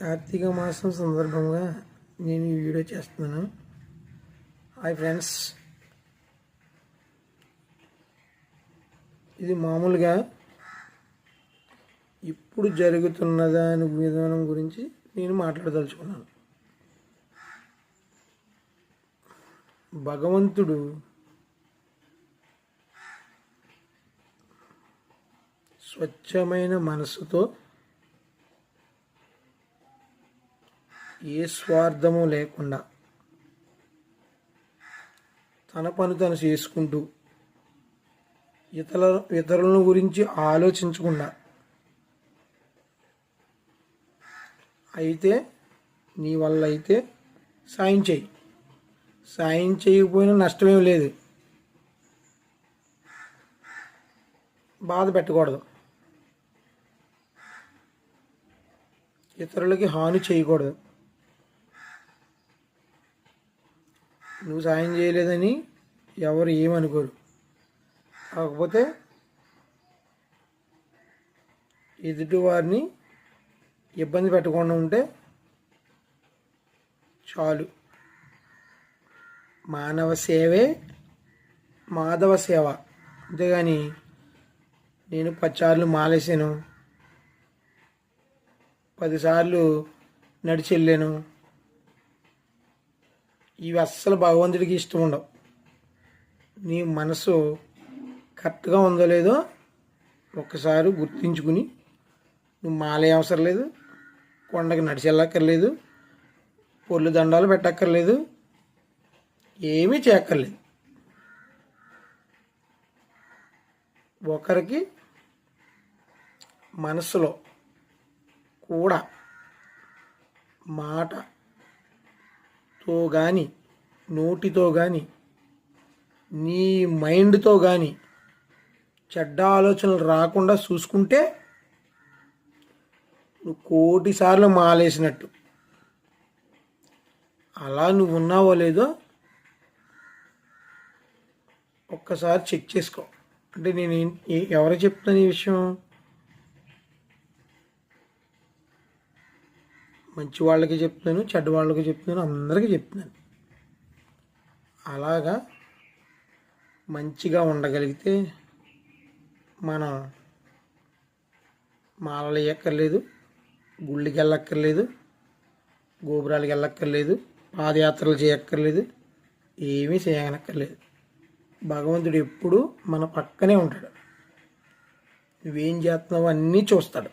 కార్తీక మాసం సందర్భంగా నేను ఈ వీడియో చేస్తున్నాను. హాయ్ ఫ్రెండ్స్, ఇది మామూలుగా ఇప్పుడు జరుగుతున్న దాని విధానం గురించి నేను మాట్లాడదలుచుకున్నాను. భగవంతుడు స్వచ్ఛమైన మనసుతో ఏ స్వార్థము లేకుండా తన పని తను చేసుకుంటూ ఇతరుల గురించి ఆలోచించకుండా అయితే నీ వల్ల అయితే సాయం చేయి. సాయం చేయకపోయినా నష్టమేం లేదు. బాధ పెట్టకూడదు, ఇతరులకి హాని చేయకూడదు. నువ్వు సాయం చేయలేదని ఎవరు ఏమనుకోరు. కాకపోతే ఎదుటి వారిని ఇబ్బంది పెట్టకుండా ఉంటే చాలు. మానవ సేవే మాధవ సేవ. అంతేగాని నేను 10 సార్లు మాలేసాను, 10 సార్లు నడిచి వెళ్ళాను, ఇవి అస్సలు భగవంతుడికి ఇష్టం ఉండవు. నీ మనసు కరెక్ట్గా ఉందో లేదో ఒక్కసారి గుర్తించుకుని, నువ్వు మాలే అవసరం లేదు, కొండకి నడిచి వెళ్ళక్కర్లేదు, పొర్లు దండాలు పెట్టక్కర్లేదు, ఏమీ చేయక్కర్లేదు. ఒకరికి మనసులో కూడా మాటతో కానీ నోటితో కానీ నీ మైండ్తో కానీ చెడ్డ ఆలోచనలు రాకుండా చూసుకుంటే నువ్వు 1,000,000 సార్లు మాలేసినట్టు. అలా నువ్వు ఉన్నావో లేదో ఒక్కసారి చెక్ చేసుకో. అంటే నేను ఎవరికి చెప్తాను ఈ విషయం? మంచి వాళ్ళకి చెప్తాను, చెడ్డ వాళ్ళకి చెప్తాను, అందరికీ చెప్తున్నాను. అలాగా మంచిగా ఉండగలిగితే మనం మాలలు వేయక్కర్లేదు, గుళ్ళకి వెళ్ళక్కర్లేదు, గోపురాలకి వెళ్ళక్కర్లేదు, పాదయాత్రలు చేయక్కర్లేదు, ఏమీ చేయనక్కర్లేదు. భగవంతుడు ఎప్పుడు మన పక్కనే ఉంటాడు. నువ్వేం చేస్తున్నావో అన్నీ చూస్తాడు.